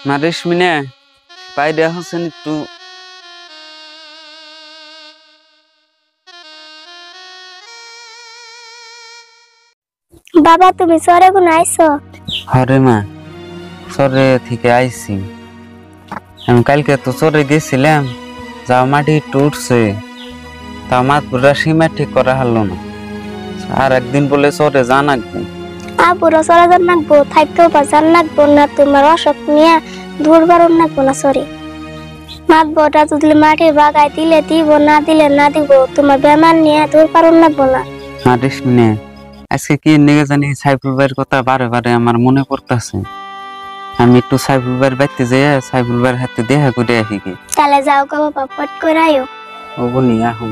মা রেশমিনে বাইরে হচ্ছেন একটু। বাবা তুমি সরে কোন আইছো? হরে মা সরে থেকে আইছি। আমি কালকে তো সরে গেছিলাম, যা মাটি একটু উঠছে, তা মাত পুরা সীমা ঠিক করা হলো না। আর একদিন বলে সরে যা নাকবো। পুরো সরে যান নাকবো, থাকতেও বাজার নাকবো না, তোমার অসুখ নিয়ে দূর বারণ নাকবো না। সরি মাত বটা যদি মাটির বাগায় দিলে দিব, না দিলে না দিব, তোমার বেমার নিয়ে দূর বারণ নাকবো না। মা রেশমিনে আজকে কি নেগে জানি সাইফুল ভাইয়ের কথা বারে বারে আমার মনে পড়তেছে। আমি একটু সাইফুল ভাইয়ের বাড়িতে যাই, সাইফুল ভাইয়ের হাতে দেখা করে আসি গে। তাহলে যাও গো বাবা, পট করে আইও। ও বনি এখন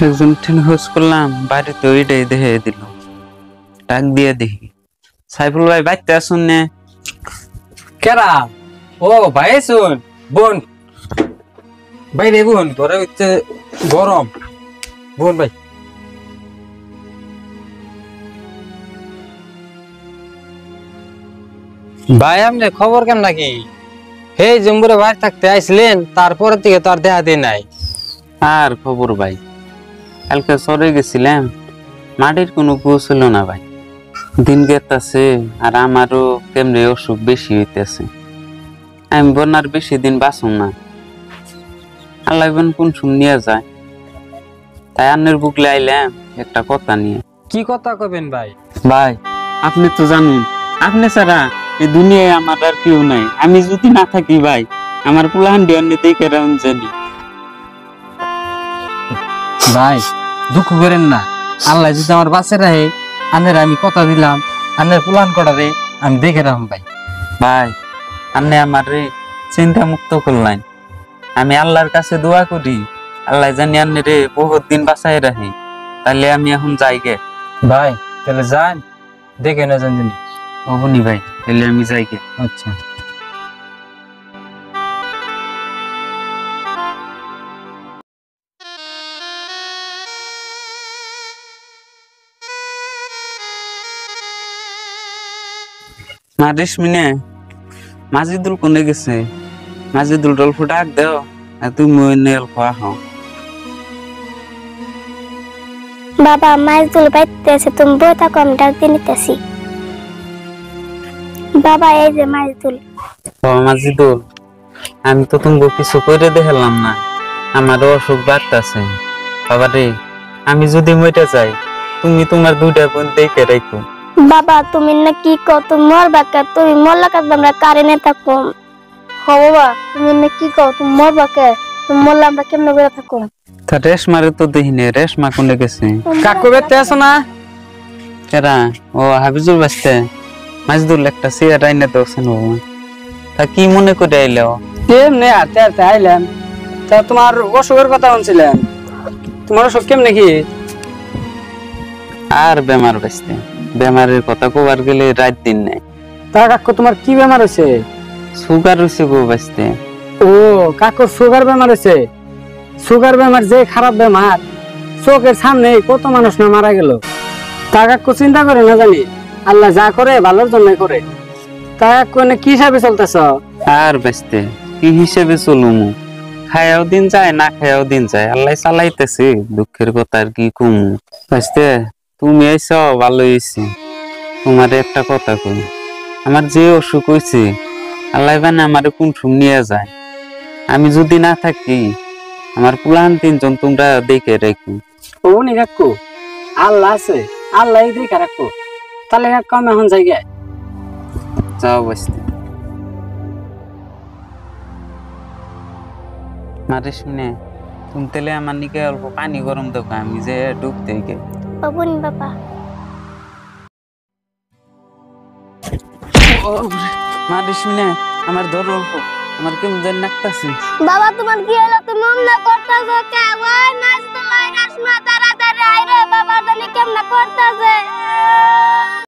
একজন ট্রেন হোস করলাম, বাড়িতে ওইটাই দেখে দিল, ডাক দিয়ে দেখি সাইফুল ভাই বাড়িতে আসুন নে। কেরা? ও ভাই শুন বোন, ভাই রে বোন, ঘরে হচ্ছে গরম। বোন ভাই ভাই আপনি খবর কেমন নাকি? হে জম্বুরে ভাই থাকতে আইছিলেন, তারপরের থেকে তো আর দেখা দিয়ে নাই। আর খবর ভাই, কালকে সরে গেছিলাম, মাটির কোনো গো ছিল না ভাই। দিন গেতাছে আর আমারও কেমনে অসুখ বেশি হইতেছে। আমি বন্যার বেশি দিন বাঁচুম না, আল্লাহ কোন সুম নিয়ে যায়। তাই আন্নের বুকলে আইলাম একটা কথা নিয়ে। কি কথা কবেন ভাই? ভাই আপনি তো জানেন, আপনি ছাড়া এই দুনিয়ায় আমার আর কেউ নাই। আমি যদি না থাকি ভাই, আমার পুলাহান্ডি অন্য দেখে রাউন জানি। ভাই দুঃখ করেন না, আল্লাহ যদি আমার বাঁচে রাখে, আনের আমি কথা দিলাম, আনের প্লান করারে আমি দেখে রাখুন ভাই। ভাই আপনি আমার চিন্তা মুক্ত করলেন। আমি আল্লাহর কাছে দোয়া করি, আল্লাহ জানি আপনি রে বহুত দিন বাঁচাই রাখি। তাহলে আমি এখন যাই গে। ভাই তাহলে যান, দেখে না জানি। অবনি ভাই তাহলে আমি যাই গে। আচ্ছা মা রেশমিনে মাজিদুল কোনে গেছে? মাজিদুল অল্প ডাক দেও, আর তুমি অল্প আহ। বাবা মাইজুল বাইতে আছে, তুমি বই থাকো, আমি ডাক দিয়ে নিতেছি। বাবা এই যে মাইজুল। মাজিদুল আমি তো তুমি কিছু করে দেখলাম না, আমারও অসুখ বাড়তেছে। বাবা রে আমি যদি মইটা যাই, তুমি তোমার দুইটা বোন দেখে রাখো। বাবা তুমি না কি কও, তুমি মরবা কে? তুমি মরলা কাজ আমরা কারেনে থাকো। হো বাবা তুমি না কি কও, তুমি মরবা কে? তুমি মরলা আমরা কেমনে করে থাকো? তা রেশমারে তো দেখিনে, রেশমা কোনে গেছে? কাকু বেতে আছো না? কেরা? ও হাবিজুল বাসতে। মাজিদুল একটা চেয়ার আইনে দোছেন। তা কি মনে করে আইলো? এমনি হাতে হাতে আইলেন। তা তোমার অসুখের কথা শুনছিলেন, তোমার অসুখ কেমন নাকি? আর বেমার বাসতে, বেমারের কথা কবার গেলে রাত দিন নাই। তা কাকু তোমার কি বেমার হয়েছে? সুগার হয়েছে গো বাসতে। ও কাকুর সুগার বেমার হয়েছে? সুগার বেমার যে খারাপ বেমার, চোখের সামনে কত মানুষ না মারা গেল। তা কাকু চিন্তা করে না জানি, আল্লাহ যা করে ভালোর জন্য করে। তা কাকু কি হিসাবে চলতেছ? আর বাসতে কি হিসেবে চলুমু, খায়াও দিন যায় না খায়াও দিন যায়, আল্লাহ চালাইতেছে। দুঃখের কথা আর কি কমু বাসতে। তুমি আইছো ভালো হয়েছে। তোমার একটা কথা কই, আমার যে অসুখ হয়েছে, আল্লাহ জানে আমার কোন সুম নিয়ে যায়। আমি যদি না থাকি, আমার পুলান তিনজন তোমরা দেখে রাখো। ও নি কাকু, আল্লাহ আছে, আল্লাহ দেখে রাখো। তাহলে কাকু আমি এখন যাই গে। যাও বাসতে। মারে শুনে তুমি তেলে আমার নিকে অল্প পানি গরম দেবো, আমি যে ডুবতে গে। বাবুনি বাবা মারে শুনে আমার ধর অল্প, আমার কেমন যেন নাকতাছে। বাবা তোমার কি হলো? তুমি অমনা করতাছো কে? ওই মাছ তো লাই রাসমা তাড়াতাড়ি আইরে, বাবা জানি কেমনে করতাছে।